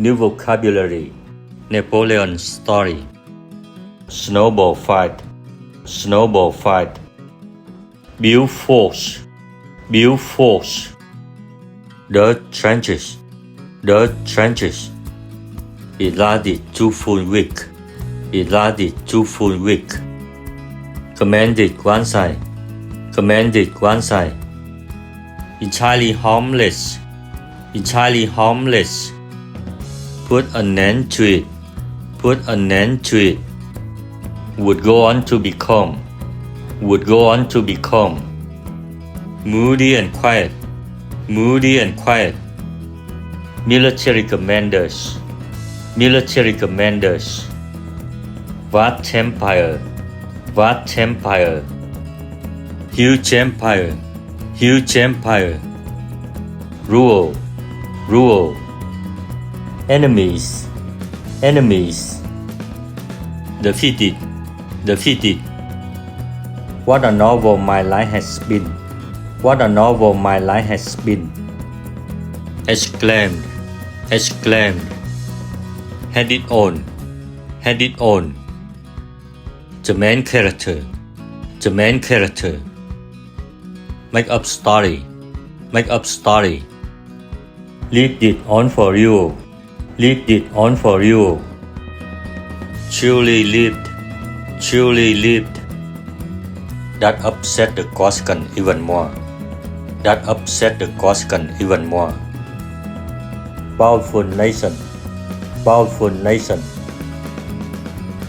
New vocabulary. Napoleon Story. Snowball fight. Snowball fight. Build force. Build force. Dirt trenches. Dirt trenches. It lasted 2 full weeks. It lasted 2 full weeks. Commanded one side. Commanded one side. Entirely harmless. Entirely harmless. Put an end to it. Put an end to it. Would go on to become. Would go on to become. Moody and quiet. Moody and quiet. Military commanders. Military commanders. Vast empire. Vast empire. Huge empire. Huge empire. Rule. Rule. Enemies. Enemies. Defeated. Defeated. What a novel my life has been. What a novel my life has been. Exclaimed. Exclaimed. Had it on. Had it on. The main character. The main character. Make up story. Make up story. Leave it on for you. Leave it on for you. Truly lived. Truly lived. That upset the Corsican even more. That upset the Corsican even more. Powerful nation. Powerful nation.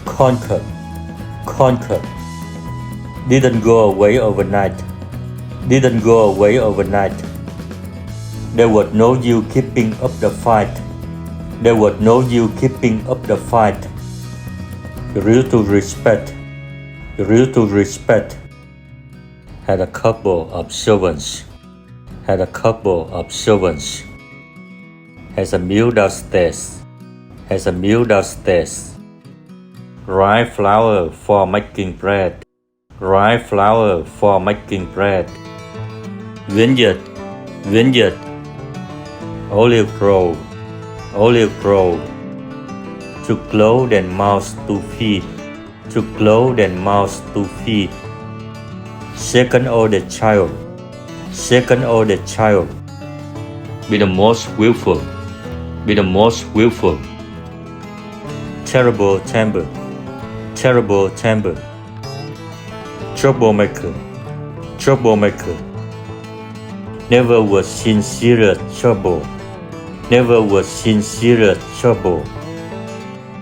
Conquer. Conquer. Didn't go away overnight. Didn't go away overnight. There was no you keeping up the fight. There was no you keeping up the fight. The real to respect. The real to respect. Had a couple of servants. Had a couple of servants. Has a meal downstairs. Has a meal downstairs. Rye flour for making bread. Rye flour for making bread. Vineyard. Vineyard. Olive grove. Olive grove. To clothe and mouth to feed. To clothe and mouth to feed. Second order child. Second order child. Be the most willful. Be the most willful. Terrible temper. Terrible temper. Troublemaker. Troublemaker. Never was in serious trouble. Never was in serious trouble.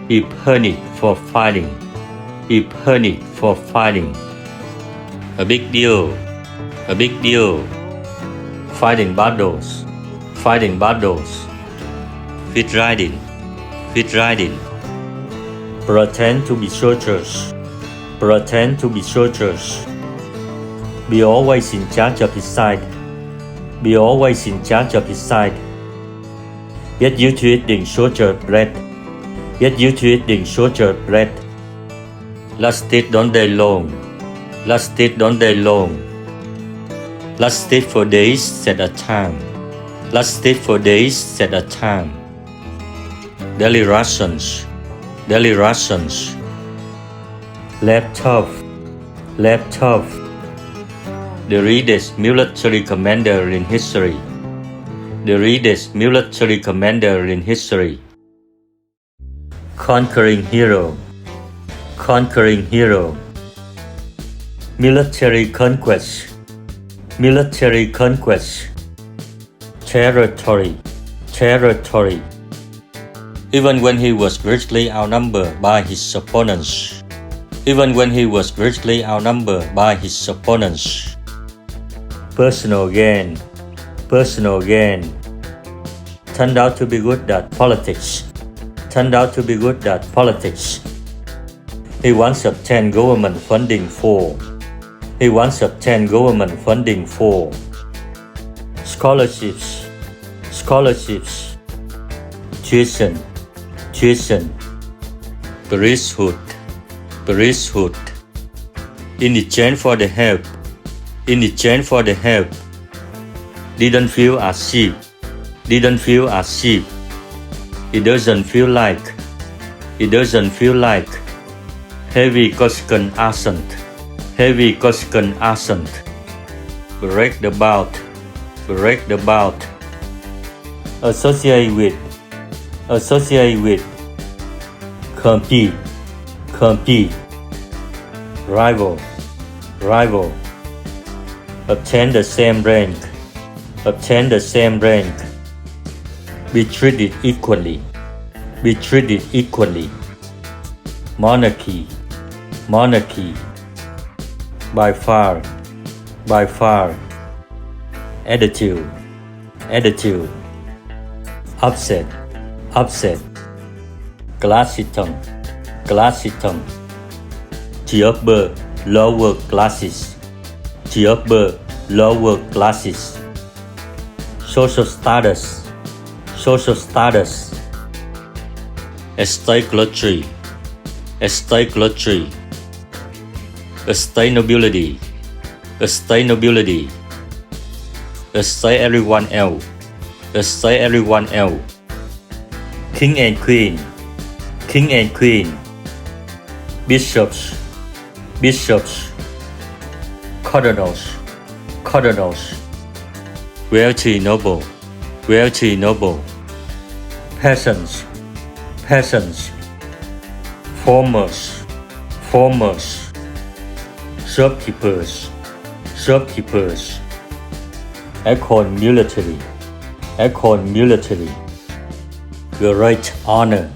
Be punished for fighting. Be punished for fighting. A big deal. A big deal. Fighting battles. Fighting battles. Fit riding. Fit riding. Pretend to be soldiers. Pretend to be soldiers. Be always in charge of his side. Be always in charge of his side. Get used to eating soldier bread. Get used to eating soldier bread. Lasted all day long. Lasted all day long. Lasted for days at a time. Lasted for days at a time. Daily rations. Daily rations. Left tough. Left tough. The greatest military commander in history. The greatest military commander in history. Conquering hero. Conquering hero. Military conquest. Military conquest. Territory. Territory. Even when he was greatly outnumbered by his opponents. Even when he was greatly outnumbered by his opponents. Personal gain. Personal gain. Turned out to be good at politics. Turned out to be good at politics. He once obtained government funding for. He once obtained government funding for. Scholarships. Scholarships. Tuition. Tuition. Priesthood. Priesthood. In exchange for the help. In exchange for the help. Didn't feel as sheep. Didn't feel as sheep. It doesn't feel like. It doesn't feel like. Heavy consequent accent. Heavy consequent accent. Break the bout. Break the bout. Associate with. Associate with. Compete. Compete. Rival. Rival. Obtain the same rank. Obtain the same rank. Be treated equally. Be treated equally. Monarchy. Monarchy. By far. By far. Attitude. Attitude. Upset. Upset. Glassy tongue. Glassy tongue. The upper, lower classes. The upper, lower classes. Social status. Social status. Estate lottery. Estate lottery. Estate nobility. Estate nobility. Estate everyone else. Estate everyone else. King and queen. King and queen. Bishops. Bishops. Cardinals. Cardinals. Wealthy noble. Wealthy noble. Peasants. Peasants. Farmers. Farmers. Shopkeepers. Shopkeepers. Acorn military. Acorn military. Great honor.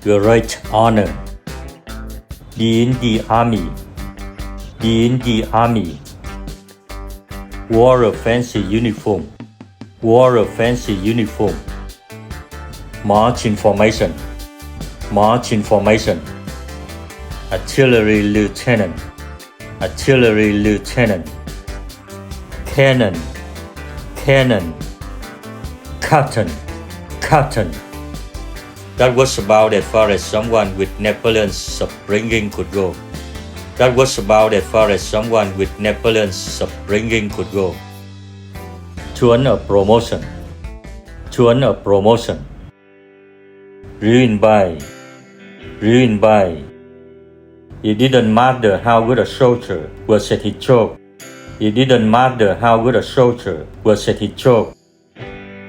Great honor. Be in the army. Be in the army. Wore a fancy uniform. Wore a fancy uniform. March in formation. March in formation. Artillery lieutenant. Artillery lieutenant. Cannon. Cannon. Captain. Captain. That was about as far as someone with Napoleon's upbringing could go. That was about as far as someone with Napoleon's upbringing could go. To earn a promotion. To earn a promotion. Ruined by. Ruined by. It didn't matter how good a soldier was at his job. It didn't matter how good a soldier was at his job.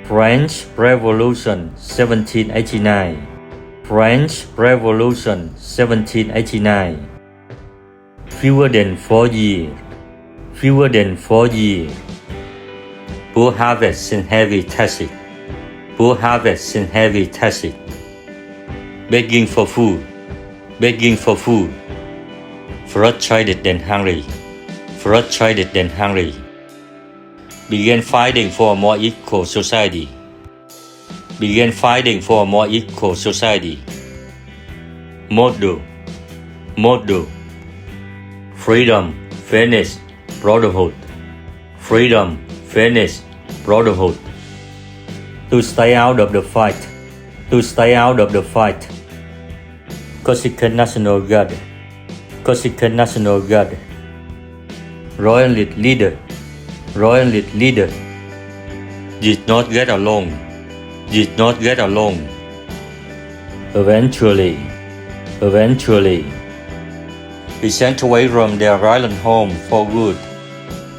French Revolution 1789. French Revolution 1789. Fewer than 4 years. Fewer than 4 years. Poor harvests and heavy taxes. Poor harvests and heavy taxes. Begging for food. Begging for food. Frustrated and hungry. Frustrated and hungry. Began fighting for a more equal society. Began fighting for a more equal society. Model. Model. Freedom, fairness, brotherhood. Freedom, fairness, brotherhood. To stay out of the fight. To stay out of the fight. Corsican National Guard. Corsican National Guard. Royalist leader. Royalist leader. Did not get along. Did not get along. Eventually. Eventually. Be sent away from their island home for good.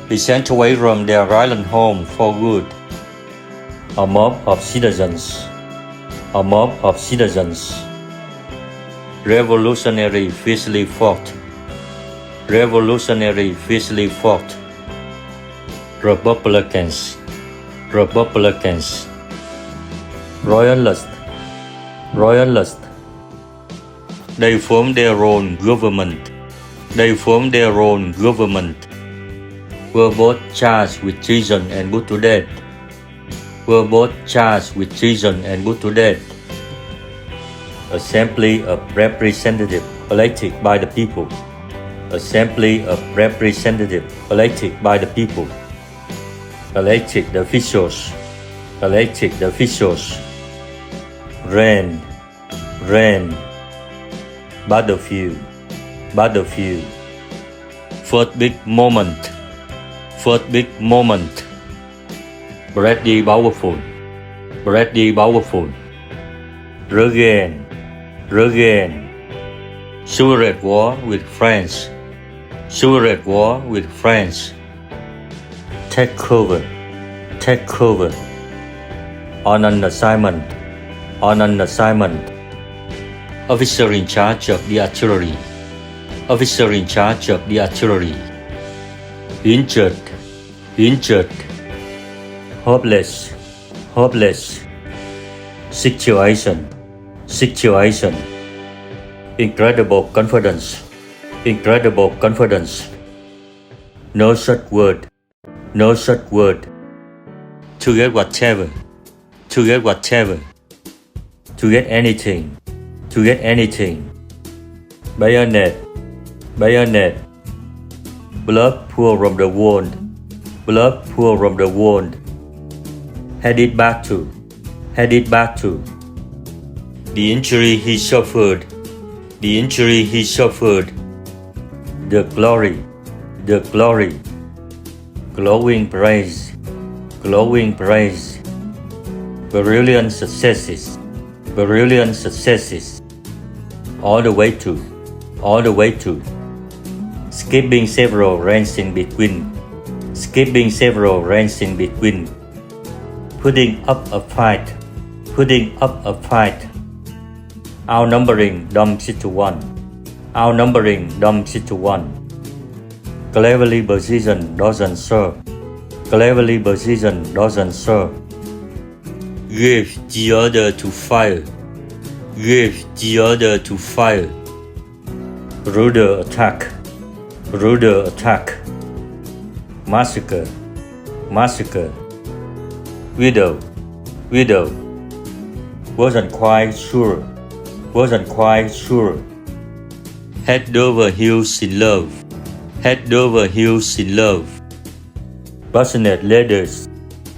Be sent away from their island home for good. A mob of citizens. A mob of citizens. Revolutionary fiercely fought. Revolutionary fiercely fought. Republicans. Republicans. Royalists. Royalists. They formed their own government. They formed their own government. Were both charged with treason and put to death. Were both charged with treason and put to death. Assembly of representatives elected by the people. Assembly of representatives elected by the people. Elected officials. Elected officials. Reign. Reign. Battlefield. Battlefield. First big moment. First big moment. Pretty powerful. Pretty powerful. regain, regain. Separate war with France, separate war with France. Take cover, take cover. On an assignment, on an assignment. Officer in charge of the artillery, officer in charge of the artillery. Injured, injured. Hopeless, hopeless. Situation, situation. Incredible confidence, incredible confidence. No such word, no such word. To get whatever, to get whatever. To get anything, to get anything. Bayonet, bayonet. Blood pour from the wound, blood pour from the wound. Headed back to, headed back to. The injury he suffered, the injury he suffered. The glory, the glory. Glowing praise, glowing praise. Brilliant successes, brilliant successes. All the way to, all the way to. Skipping several ranks in between, skipping several ranks in between. Putting up a fight, putting up a fight. Outnumbering dumb 6-1, outnumbering dumb 6-1. Cleverly positioned doesn't serve, cleverly positioned doesn't serve. Give the order to fire, give the order to fire. Ruder attack, ruder attack. Massacre, massacre. Widow, widow. Wasn't quite sure, wasn't quite sure. Head over heels in love, head over heels in love. Bassinet letters,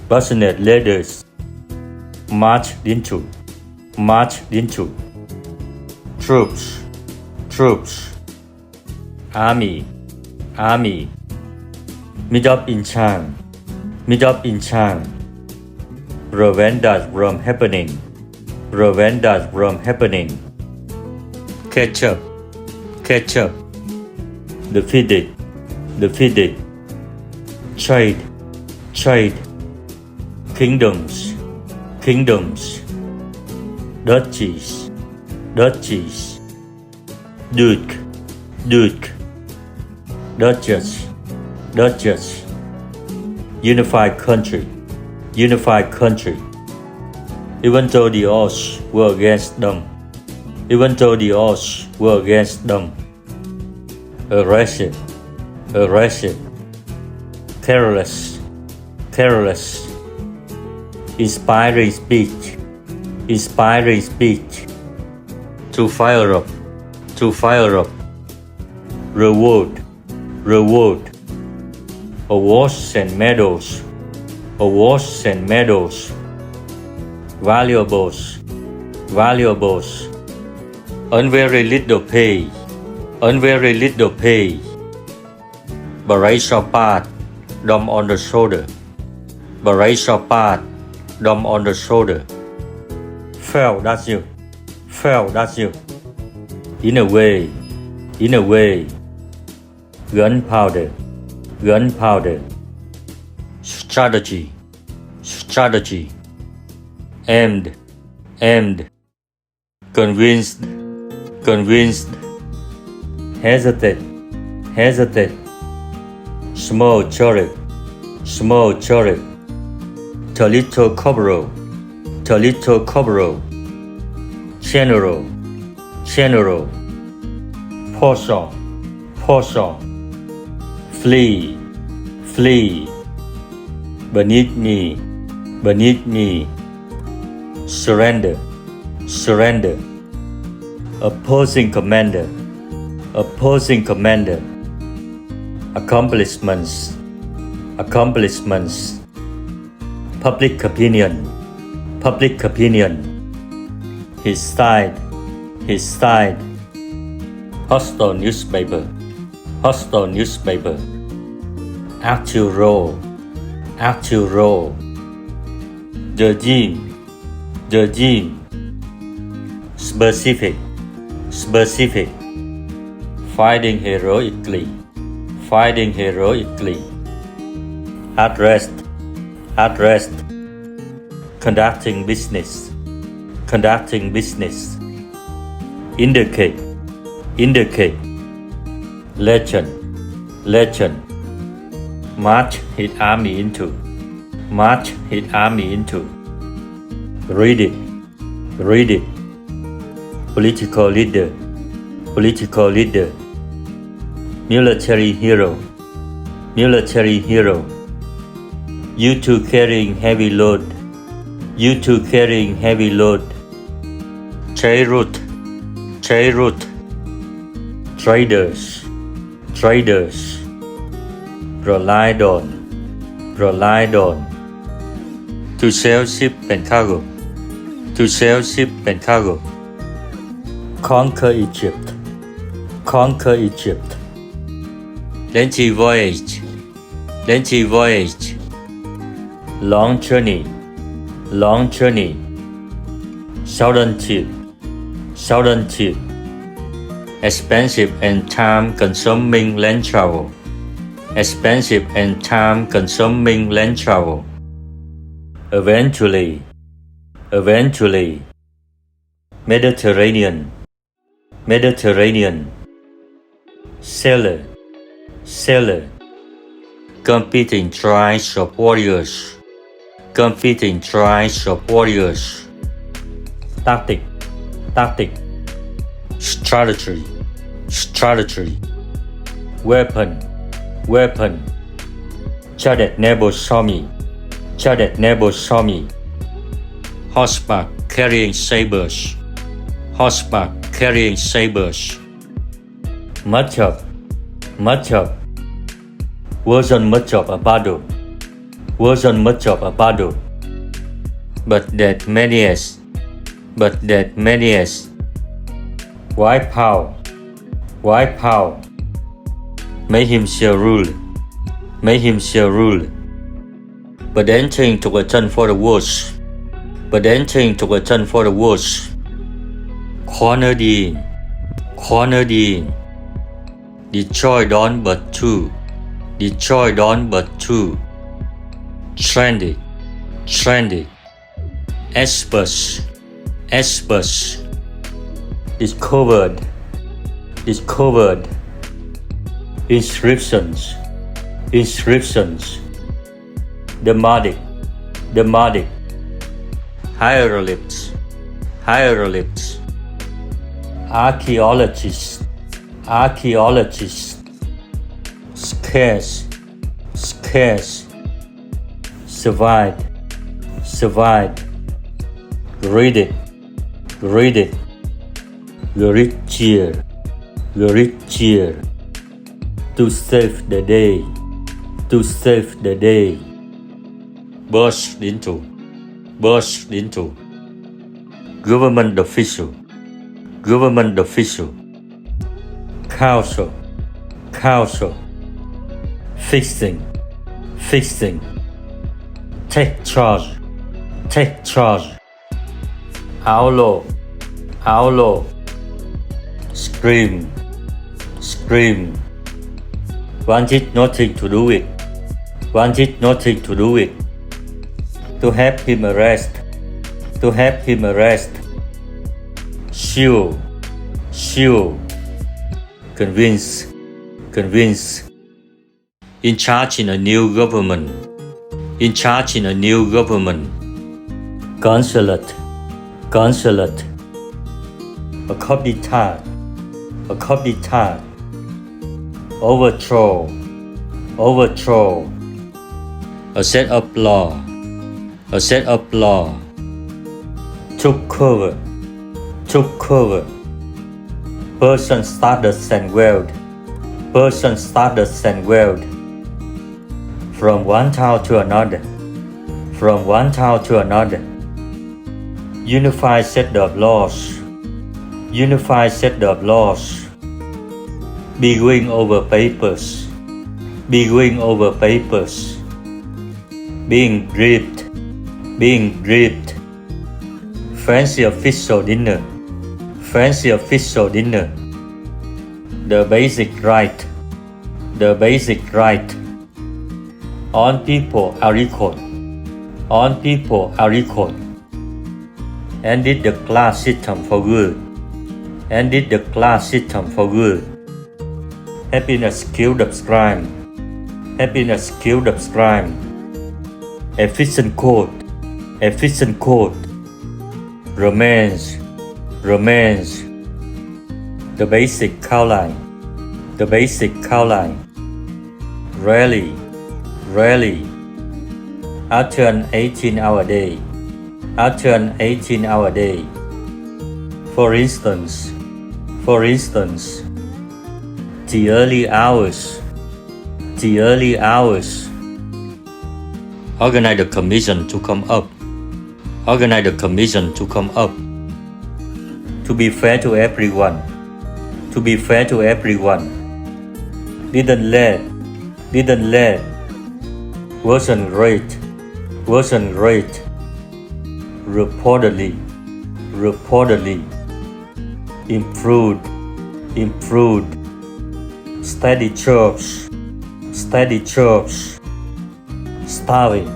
bassinet letters. Marched into, marched into. Troops, troops. Army, army. Meet up in Chang, meet up in Chang. Prevent that from happening, prevent that from happening. Catch up, catch up. Defeated, defeated. Trade, trade. Kingdoms, kingdoms. Duchies, duchies. Duke, duke. Duchess, duchess. Unified country, unified country. Even though the odds were against them, even though the odds were against them. Aggressive, aggressive. Careless, careless. Inspiring speech, inspiring speech. To fire up, to fire up. Reward, reward. Awards and medals, awards and medals. Valuables, valuables. Earn very little pay, earn very little pay. Barrage apart, dumb on the shoulder. Barrage apart, dumb on the shoulder. Fell, that's you. Fell, that's you. In a way, in a way. Gunpowder, gunpowder. Strategy, strategy. Aimed, aimed. Convinced, convinced. Hesitate, hesitate. Small cherry, small cherry. Little corporal, little corporal. General, general. Portion, portion. Flee, flee. Beneath me, beneath me. Surrender, surrender. Opposing commander, opposing commander. Accomplishments, accomplishments. Public opinion, public opinion. His side, his side. Hostile newspaper, hostile newspaper. Active role, active role. Regime, regime. specific, specific. Fighting heroically, fighting heroically. At rest, at rest. Conducting business, conducting business. Indicate, indicate. Legend, legend. March his army into, march his army into. Read it, read it. Political leader, political leader. Military hero, military hero. You two carrying heavy load, you two carrying heavy load. Chảy route, chảy route. Traders, traders. Relied on, relied on. To sail ship and cargo, to sail ship and cargo. Conquer Egypt, conquer Egypt. Lengthy voyage, lengthy voyage. Long journey, long journey. Southern tip, southern tip. Expensive and time-consuming land travel, expensive and time-consuming land travel. Eventually, eventually. Mediterranean, Mediterranean. Sailor, sailor. Competing tribes of warriors, competing tribes of warriors. Tactic, tactic. Strategy, strategy. Weapon, weapon. Charted never saw me, charted never saw me. Horseback carrying sabers, horseback carrying sabers. Much of, much of. Wasn't much of a battle, wasn't much of a battle. But that maniacs, but that maniacs. Wipe out, wipe out. Make him shall rule, make him shall rule. But anything took a turn for the worse, but anything took a turn for the worse. Cornered in, cornered in. Detroit on but two, Detroit on but two. Stranded, stranded. Experts, experts. Discovered, discovered. Inscriptions, inscriptions. Demotic, demotic. Hieroglyphs, hieroglyphs. Archaeologists, archaeologists. Scarce, scarce. Survived, survived. Read it, read it. Richer, richer. To save the day, to save the day. Burst into, burst into. Government official, government official. Council, council. Fixing, fixing. Take charge, take charge. Outlaw, outlaw. Scream, scream. Wanted nothing to do with, wanted nothing to do with. To have him arrest, to have him arrest. Sure, sure. Convince, convince. In charge in a new government, in charge in a new government. Consulate, consulate. A copy-tat, a copy-tat. Overthrow, overthrow. A set of law, a set of law. Took cover, took cover. Person started and weld, person started and weld. From one town to another, from one town to another. Unified set of laws, unified set of laws. Being over papers, being over papers. Being dripped, being dripped. Fancy official dinner, fancy official dinner. The basic right. The basic right. On people are equal. On people are equal. Ended the class system for good. Ended the class system for good. Happiness killed the crime. Happiness killed the crime. Efficient code. Efficient code. Romance. Romance. The basic outline. The basic outline. Rarely. Rarely. After an 18-hour day. After an 18-hour day. For instance. For instance. The early hours. The early hours. Organize the commission to come up. Organize the commission to come up. To be fair to everyone. To be fair to everyone. Didn't let. Didn't let. Wasn't great. Wasn't great. Reportedly. Reportedly. Improved. Improved. Steady jobs. Steady jobs. Starving.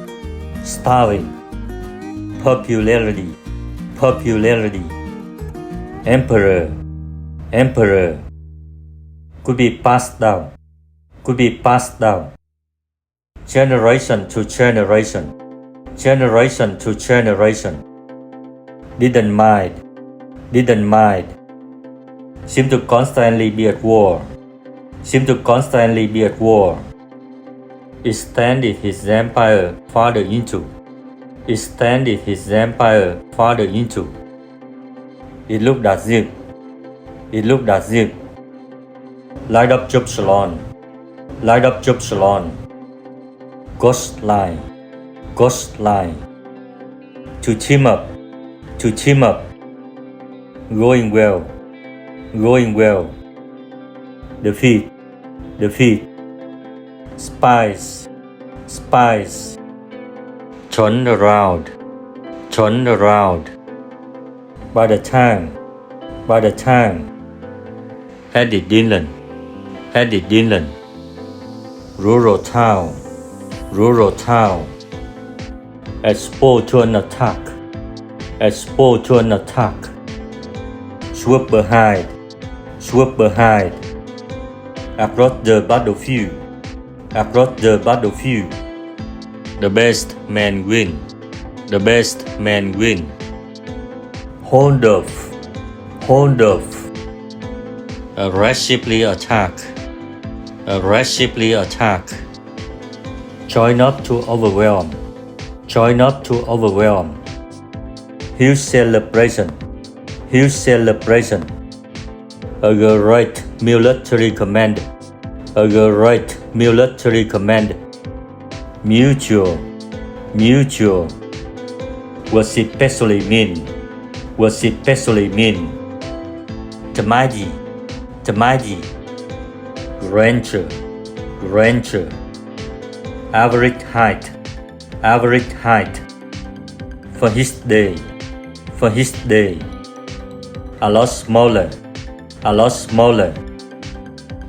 Starving. Popularity. Popularity. Emperor. Emperor. Could be passed down. Could be passed down. Generation to generation. Generation to generation. Didn't mind. Didn't mind. Seem to constantly be at war. Seem to constantly be at war. Extended his empire farther into. Extended his empire farther into. It looked as if. It looked as if. Light up job salon. Light up job salon. Ghost line. Ghost line. To team up. To team up. Going well. Going well. Defeat. Defeat. Spies. Spies. Turn around. Turn around. By the time. By the time. Headed Dylan. Headed Dylan. Rural town. Rural town. Exposed to an attack. Exposed to an attack. Swoop behind. Swoop behind. Across the battlefield. Across the battlefield. The best man win. The best man win. Hold off. Hold off. Aggressively attack. Aggressively attack. Try not to overwhelm. Try not to overwhelm. Huge celebration. Huge celebration. A great military command. A great military command. Mutual. Mutual. Was especially mean. Was especially mean. Tamaji. Tamaji. Grandeur. Grandeur. Average height. Average height. For his day. For his day. A lot smaller. A lot smaller.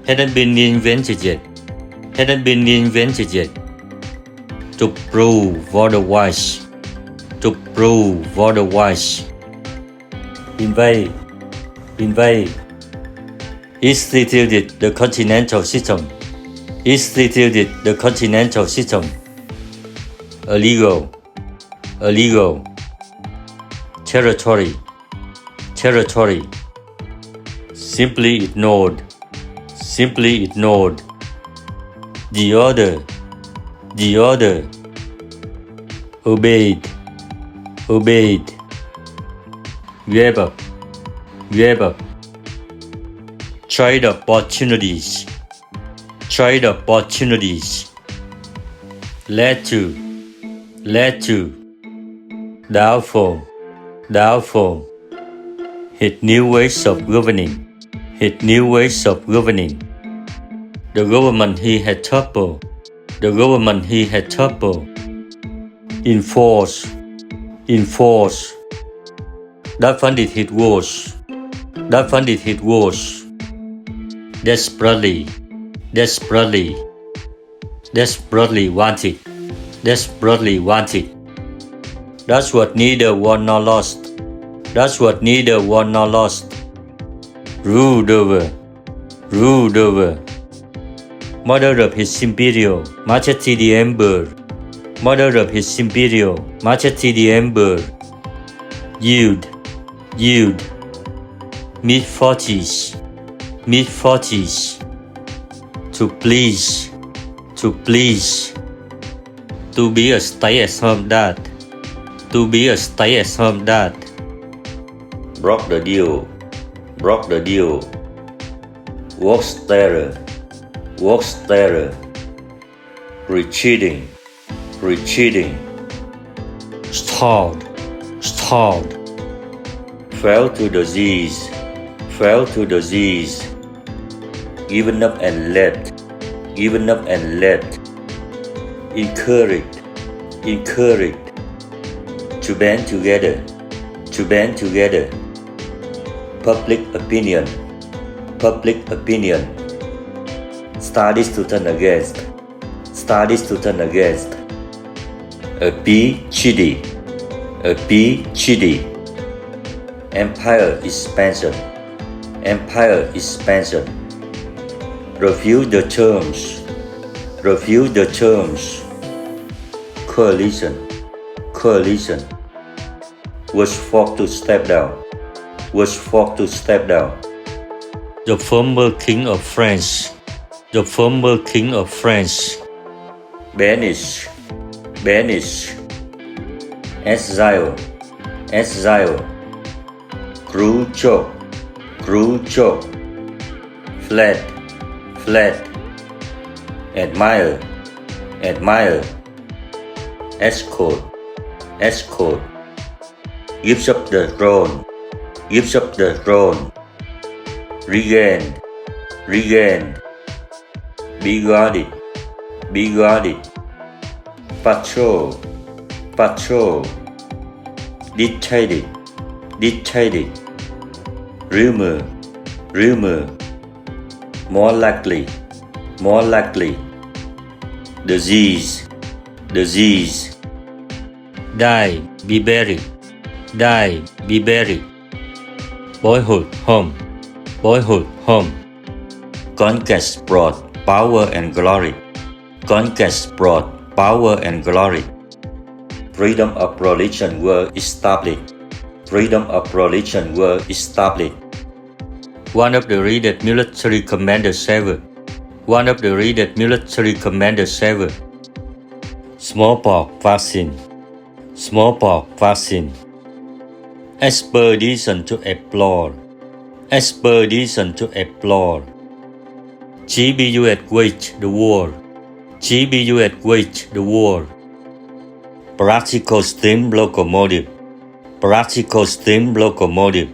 Hadn't been invented yet. Hadn't been invented yet. To prove otherwise. To prove otherwise. Invade. Invade. Instituted the continental system. Instituted the continental system. Illegal. Illegal. Territory. Territory. Simply ignored. Simply ignored. The order. The order. Obeyed. Obeyed. Gave up. Gave up. Trade opportunities. Trade opportunities. Led to. Led to. Doubtful. Doubtful. His new ways of governing. His new ways of governing. The government he had toppled. The government he had toppled. Enforce. Enforce. That funded his wars. Definitely it was. Desperately wanted. Desperately wanted. That's what neither won nor lost. That's what neither won nor lost. Ruled over. Mother of his imperial majesty the emperor. Mother of his imperial majesty the emperor. Yield. Mid-40s. To please. To be a stay-at-home dad. Broke the deal. Works terror. Retreating. Stalled. Fell to disease. Given up and left. Encouraged. To band together. Public opinion. Studies to turn against. A PhD. Empire expansion. Refuse the terms. Coalition. Was forced to step down. The former king of France. Banish. Exile. Crew choke. Fled. Admire. Escort. Gives up the throne. Regained. Be guarded. Patrol. Dictated. Rumor. More likely. Disease. Die, be buried. Boyhood home. Conquest brought power and glory. Freedom of religion were established. One of the greatest military commanders ever. Smallpox vaccine. Expedition to explore. GBU at wage the war. Practical steam locomotive.